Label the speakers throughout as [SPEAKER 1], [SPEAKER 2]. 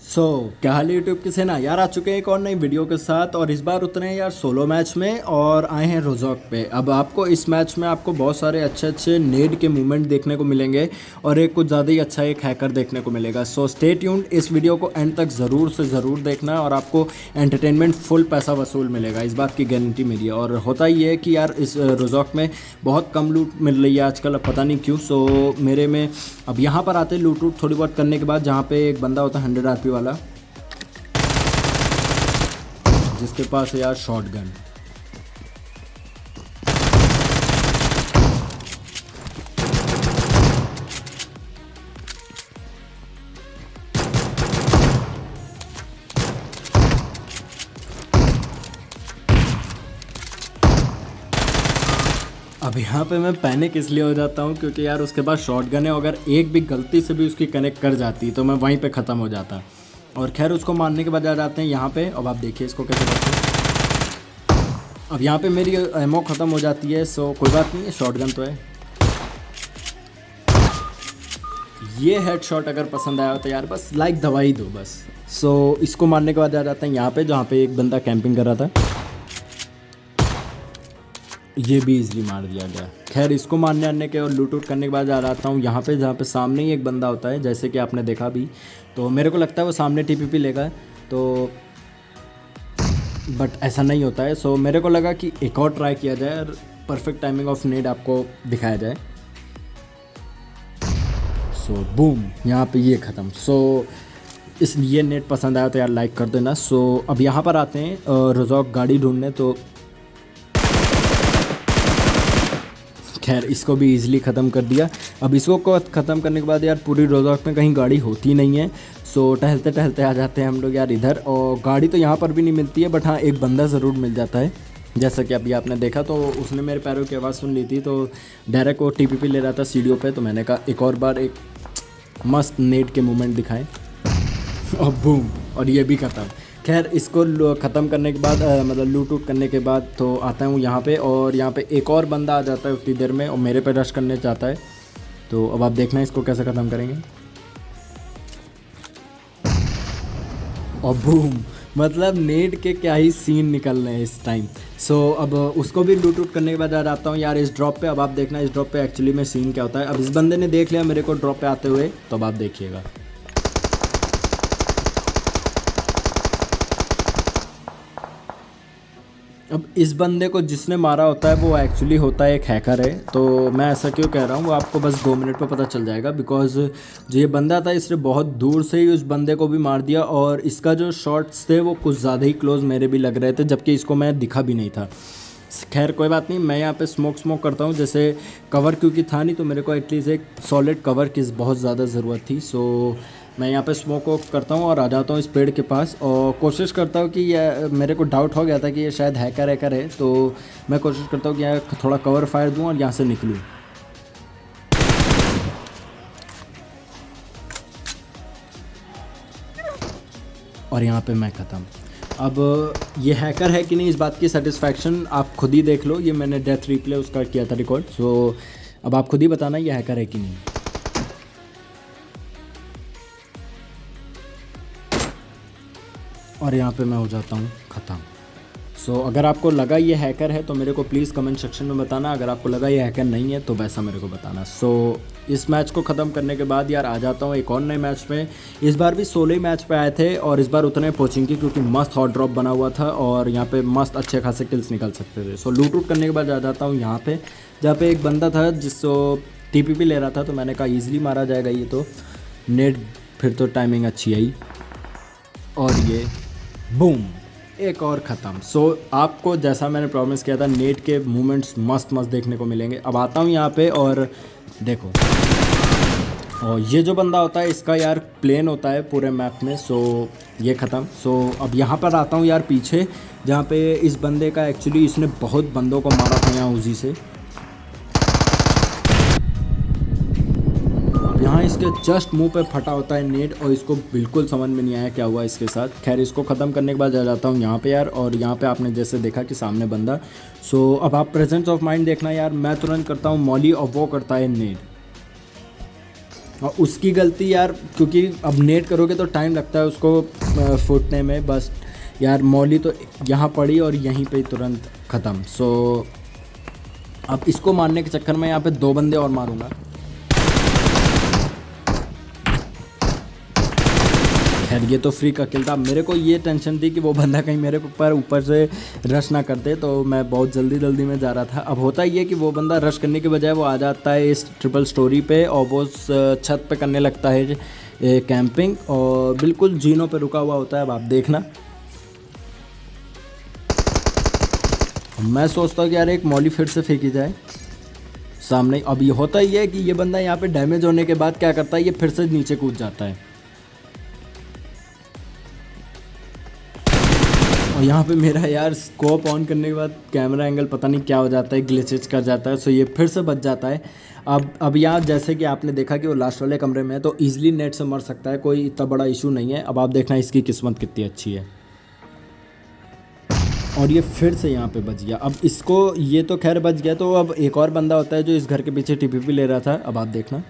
[SPEAKER 1] क्या हाल है यूट्यूब के से ना यार, आ चुके हैं एक और नई वीडियो के साथ। और इस बार उतरे हैं यार सोलो मैच में और आए हैं रोजॉक पे। अब आपको इस मैच में आपको बहुत सारे अच्छे अच्छे नेड के मूवमेंट देखने को मिलेंगे और एक कुछ ज़्यादा ही अच्छा एक हैकर देखने को मिलेगा। सो स्टे ट्यून्ड, इस वीडियो को एंड तक ज़रूर से ज़रूर देखना है और आपको एंटरटेनमेंट फुल पैसा वसूल मिलेगा, इस बात की गारंटी मेरी है। और होता ही है कि यार इस रोजॉक में बहुत कम लूट मिल रही है आजकल, अब पता नहीं क्यों। सो मेरे में अब यहाँ पर आते लूट वूट थोड़ी बहुत करने के बाद, जहाँ पे एक बंदा होता है 100 आरपी वाला, जिसके पास है यार शॉट गन। अब यहाँ पे मैं पैनिक इसलिए हो जाता हूँ क्योंकि यार उसके पास शॉट गन है, अगर एक भी गलती से भी उसकी कनेक्ट कर जाती तो मैं वहीं पे ख़त्म हो जाता। और खैर उसको मारने के बाद आ जाते हैं यहाँ पे। अब आप देखिए इसको कैसे करते हैं। अब यहाँ पे मेरी एमो ख़त्म हो जाती है। सो कोई बात नहीं है, शॉट गन तो है। ये हेडशॉट अगर पसंद आया हो तो यार बस लाइक दबा ही दो बस। सो इसको मारने के बाद आ जाते हैं यहाँ पे, जहाँ पे एक बंदा कैंपिंग कर रहा था। ये भी इजीली मार दिया गया। खैर इसको मारने आने के और लूट वूट करने के बाद आ जाता हूँ यहाँ पे, जहाँ पे सामने ही एक बंदा होता है, जैसे कि आपने देखा भी। तो मेरे को लगता है वो सामने टीपीपी लेगा, तो बट ऐसा नहीं होता है। सो मेरे को लगा कि एक और ट्राई किया जाए और परफेक्ट टाइमिंग ऑफ नेड आपको दिखाया जाए। सो बूम, यहाँ पे ये ख़त्म। सो इस ये नेट पसंद आया तो यार लाइक कर देना। सो अब यहाँ पर आते हैं रोजॉक गाड़ी ढूंढने। तो खैर इसको भी इजीली ख़त्म कर दिया। अब इसको ख़त्म करने के बाद यार पूरी रोजॉक में कहीं गाड़ी होती नहीं है। सो टहलते टहलते आ जाते हैं हम लोग यार इधर, और गाड़ी तो यहाँ पर भी नहीं मिलती है, बट हाँ एक बंदा ज़रूर मिल जाता है। जैसा कि अभी आपने देखा, तो उसने मेरे पैरों की आवाज़ सुन ली थी, तो डायरेक्ट वो टीपीपी ले रहा था सीढ़ियों पे। तो मैंने कहा एक और बार एक मस्त नेट के मूवमेंट दिखाएं और बूम, और ये भी ख़त्म। खैर इसको ख़त्म करने के बाद मतलब लूट वूट करने के बाद तो आता हूँ यहाँ पे, और यहाँ पे एक और बंदा आ जाता है उतनी देर में और मेरे पे रश करने चाहता है। तो अब आप देखना इसको कैसे ख़त्म करेंगे। और बूम, मतलब नेट के क्या ही सीन निकल रहे हैं इस टाइम। सो अब उसको भी लूट वूट करने के बाद आ जाता हूँ यार इस ड्रॉप पे। अब आप देखना इस ड्रॉप पे एक्चुअली में सीन क्या होता है। अब इस बंदे ने देख लिया मेरे को ड्रॉप पे आते हुए, तो अब आप देखिएगा। अब इस बंदे को जिसने मारा होता है वो एक्चुअली होता है एक हैकर है। तो मैं ऐसा क्यों कह रहा हूँ वो आपको बस 2 मिनट में पता चल जाएगा, बिकॉज जो ये बंदा था इसने बहुत दूर से ही उस बंदे को भी मार दिया, और इसका जो शॉट्स थे वो कुछ ज़्यादा ही क्लोज मेरे भी लग रहे थे, जबकि इसको मैं दिखा भी नहीं था। खैर कोई बात नहीं, मैं यहाँ पे स्मोक करता हूँ। जैसे कवर क्योंकि था नहीं, तो मेरे को एटलीस्ट एक सॉलिड कवर की बहुत ज़्यादा ज़रूरत थी। सो मैं यहाँ पे स्मोक करता हूँ और आ जाता हूँ इस पेड़ के पास, और कोशिश करता हूँ कि यह मेरे को डाउट हो गया था कि ये शायद हैकर है। तो मैं कोशिश करता हूँ कि यहाँ थोड़ा कवर फायर दूँ और यहाँ से निकलूँ। और यहाँ पे मैं ख़त्म। अब ये हैकर है कि नहीं, इस बात की सेटिस्फैक्शन आप खुद ही देख लो। ये मैंने डेथ रिप्ले उसका किया था रिकॉर्ड। सो अब आप खुद ही बताना ये हैकर है कि नहीं। और यहाँ पे मैं हो जाता हूँ ख़त्म। सो अगर आपको लगा ये हैकर है तो मेरे को प्लीज़ कमेंट सेक्शन में बताना। अगर आपको लगा ये हैकर नहीं है तो वैसा मेरे को बताना। सो इस मैच को ख़त्म करने के बाद यार आ जाता हूँ एक और नए मैच में। इस बार भी 16 ही मैच पे आए थे, और इस बार उतने पहुँचेंगे क्योंकि मस्त हॉट ड्रॉप बना हुआ था और यहाँ पे मस्त अच्छे खासे किल्स निकल सकते थे। सो लूट वूट करने के बाद आ जाता हूँ यहाँ पे, जहाँ पे एक बंदा था जिसको टीपीपी ले रहा था। तो मैंने कहा ईजिली मारा जाएगा ये तो नेट, फिर तो टाइमिंग अच्छी आई, और ये बूम, एक और ख़त्म। सो आपको जैसा मैंने प्रॉमिस किया था नेट के मूवमेंट्स मस्त मस्त देखने को मिलेंगे। अब आता हूँ यहाँ पे और देखो, और ये जो बंदा होता है इसका यार प्लेन होता है पूरे मैप में। सो ये ख़त्म। सो अब यहाँ पर आता हूँ यार पीछे, जहाँ पे इस बंदे का एक्चुअली इसने बहुत बंदों को मारा था यहाँ उजी से। यहाँ इसके जस्ट मुंह पे फटा होता है नेट, और इसको बिल्कुल समझ में नहीं आया क्या हुआ इसके साथ। खैर इसको ख़त्म करने के बाद आ जाता हूँ यहाँ पे यार, और यहाँ पे आपने जैसे देखा कि सामने बंदा। सो अब आप प्रेजेंस ऑफ माइंड देखना यार, मैं तुरंत करता हूँ मॉली और वो करता है नेट। और उसकी गलती यार, क्योंकि अब नेट करोगे तो टाइम लगता है उसको फूटने में। बस यार मौली तो यहाँ पड़ी और यहीं पे ही तुरंत ख़त्म। सो अब इसको मारने के चक्कर में यहाँ पे 2 बंदे और मारूंगा। खैर ये तो फ्री का किल था। मेरे को ये टेंशन थी कि वो बंदा कहीं मेरे ऊपर ऊपर से रश ना करते, तो मैं बहुत जल्दी में जा रहा था। अब होता ये कि वो बंदा रश करने के बजाय वो आ जाता है इस ट्रिपल स्टोरी पे और वो छत पे करने लगता है कैंपिंग, और बिल्कुल जीनों पे रुका हुआ होता है। अब आप देखना, मैं सोचता हूँ कि यार एक मौली फिर से फेंकी जाए सामने। अब ये होता ही है कि ये बंदा यहाँ पे डैमेज होने के बाद क्या करता है, ये फिर से नीचे कूद जाता है। और यहाँ पे मेरा यार स्कोप ऑन करने के बाद कैमरा एंगल पता नहीं क्या हो जाता है, ग्लिचेज कर जाता है। सो ये फिर से बच जाता है। अब यहाँ जैसे कि आपने देखा कि वो लास्ट वाले कमरे में है, तो ईजिली नेट से मर सकता है, कोई इतना बड़ा इशू नहीं है। अब आप देखना इसकी किस्मत कितनी अच्छी है, और ये फिर से यहाँ पे बच गया। अब इसको, ये तो खैर बच गया, तो अब एक और बंदा होता है जो इस घर के पीछे टीपीपी ले रहा था। अब आप देखना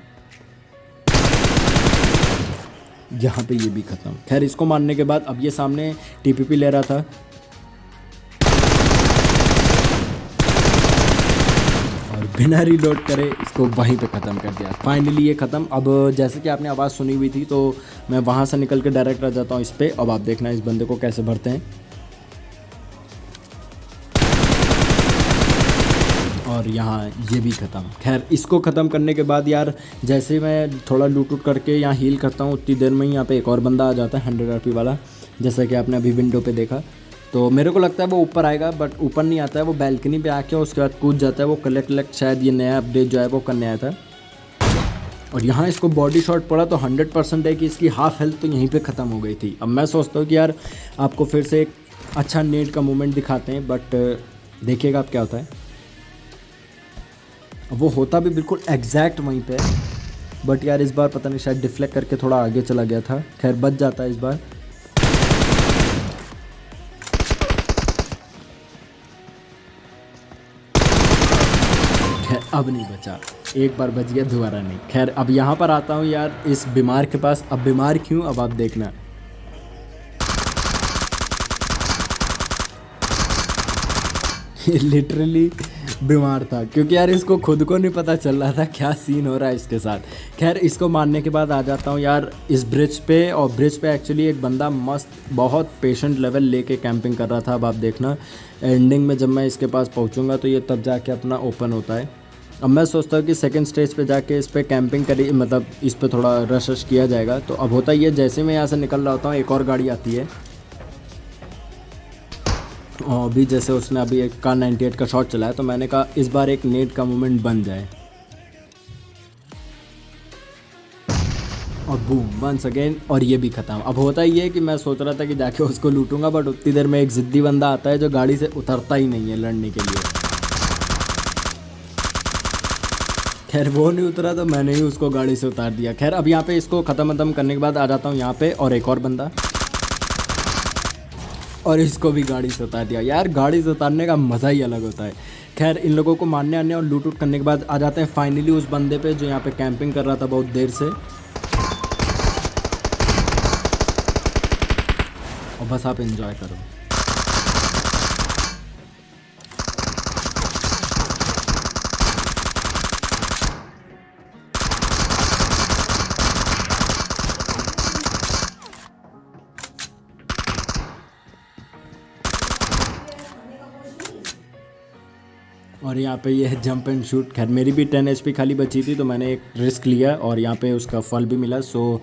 [SPEAKER 1] यहाँ पे ये भी ख़त्म। खैर इसको मारने के बाद अब ये सामने टीपीपी ले रहा था, और बिना रीलोड करे इसको वहीं पे ख़त्म कर दिया। फाइनली ये ख़त्म। अब जैसे कि आपने आवाज़ सुनी हुई थी, तो मैं वहाँ से निकल के डायरेक्ट आ जाता हूँ इस पर। अब आप देखना इस बंदे को कैसे भरते हैं, और यहाँ ये भी ख़त्म। खैर इसको ख़त्म करने के बाद यार जैसे मैं थोड़ा लूट उट करके यहाँ हील करता हूँ, उतनी देर में ही यहाँ पे एक और बंदा आ जाता है 100 RP वाला, जैसा कि आपने अभी विंडो पे देखा। तो मेरे को लगता है वो ऊपर आएगा, बट ऊपर नहीं आता है, वो बैल्कनी पे आके उसके बाद कूद जाता है। वो कलेक्ट शायद ये नया अपडेट जो है वो करने आया था। और यहाँ इसको बॉडी शॉट पड़ा तो 100% है कि इसकी हाफ हेल्थ तो यहीं पर ख़त्म हो गई थी। अब मैं सोचता हूँ कि यार आपको फिर से एक अच्छा नेट का मूवमेंट दिखाते हैं, बट देखिएगा आप क्या होता है। वो होता भी बिल्कुल एग्जैक्ट वहीं पे, बट यार इस बार पता नहीं शायद डिफ्लेक्ट करके थोड़ा आगे चला गया था। खैर बच जाता है इस बार। खैर अब नहीं बचा, एक बार बच गया, दोबारा नहीं। खैर अब यहाँ पर आता हूँ यार इस बीमार के पास। अब बीमार क्यों, अब आप देखना। लिटरली बीमार था, क्योंकि यार इसको खुद को नहीं पता चल रहा था क्या सीन हो रहा है इसके साथ। खैर इसको मारने के बाद आ जाता हूँ यार इस ब्रिज पे, और ब्रिज पे एक्चुअली एक बंदा मस्त बहुत पेशेंट लेवल लेके कैंपिंग कर रहा था। अब आप देखना एंडिंग में जब मैं इसके पास पहुँचूँगा तो ये तब जाके अपना ओपन होता है। अब मैं सोचता हूँ कि सेकंड स्टेज पे जाके इस पर कैंपिंग करी, मतलब इस पर थोड़ा रश किया जाएगा। तो अब होता ये, जैसे मैं यहाँ से निकल रहा होता हूँ एक और गाड़ी आती है, और अभी जैसे उसने अभी एक कार 98 का शॉट चलाया, तो मैंने कहा इस बार एक नेट का मूवमेंट बन जाए, और बूम वंस अगेन, और ये भी ख़त्म। अब होता ही है कि मैं सोच रहा था कि जाके उसको लूटूंगा, बट उतनी देर में एक ज़िद्दी बंदा आता है जो गाड़ी से उतरता ही नहीं है लड़ने के लिए। खैर वो नहीं उतरा तो मैंने ही उसको गाड़ी से उतार दिया। खैर अब यहाँ पे इसको ख़त्म करने के बाद आ जाता हूँ यहाँ पे, और एक और बंदा, और इसको भी गाड़ी से उतार दिया। यार गाड़ी से उतारने का मज़ा ही अलग होता है। खैर इन लोगों को मारने आने और लूट करने के बाद आ जाते हैं फाइनली उस बंदे पे जो यहाँ पे कैंपिंग कर रहा था बहुत देर से, और बस आप एंजॉय करो। और यहाँ पे ये है जंप एंड शूट। खैर मेरी भी 10 HP खाली बची थी, तो मैंने एक रिस्क लिया और यहाँ पे उसका फल भी मिला। सो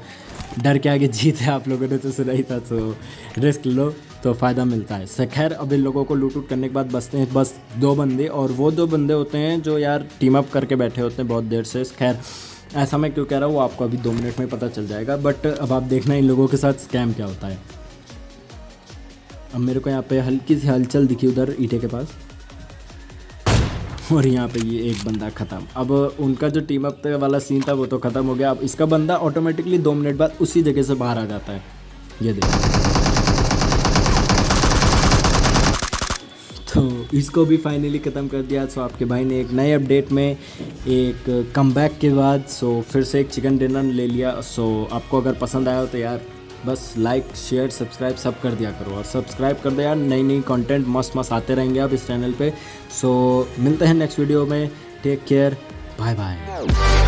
[SPEAKER 1] डर के आगे जीत है, आप लोगों ने तो सुना ही था। सो रिस्क लो तो फ़ायदा मिलता है। सो खैर अब इन लोगों को लूट उट करने के बाद बचते हैं बस 2 बंदे, और वो 2 बंदे होते हैं जो यार टीम अप करके बैठे होते हैं बहुत देर से। खैर ऐसा मैं क्यों कह रहा हूँ वो आपको अभी 2 मिनट में पता चल जाएगा, बट अब आप देखना इन लोगों के साथ स्कैम क्या होता है। अब मेरे को यहाँ पे हल्की सी हलचल दिखी उधर ईंटे के पास, और यहाँ पे ये एक बंदा ख़त्म। अब उनका जो टीम अप वाला सीन था वो तो ख़त्म हो गया। अब इसका बंदा ऑटोमेटिकली 2 मिनट बाद उसी जगह से बाहर आ जाता है, ये देखो। तो इसको भी फाइनली ख़त्म कर दिया। सो आपके भाई ने एक नए अपडेट में एक कमबैक के बाद सो फिर से एक चिकन डिनर ले लिया। सो आपको अगर पसंद आया हो तो यार बस लाइक शेयर सब्सक्राइब सब कर दिया करो, और सब्सक्राइब कर दो यार, नई नई कंटेंट मस्त मस्त आते रहेंगे आप इस चैनल पे। सो मिलते हैं नेक्स्ट वीडियो में, टेक केयर, बाय बाय।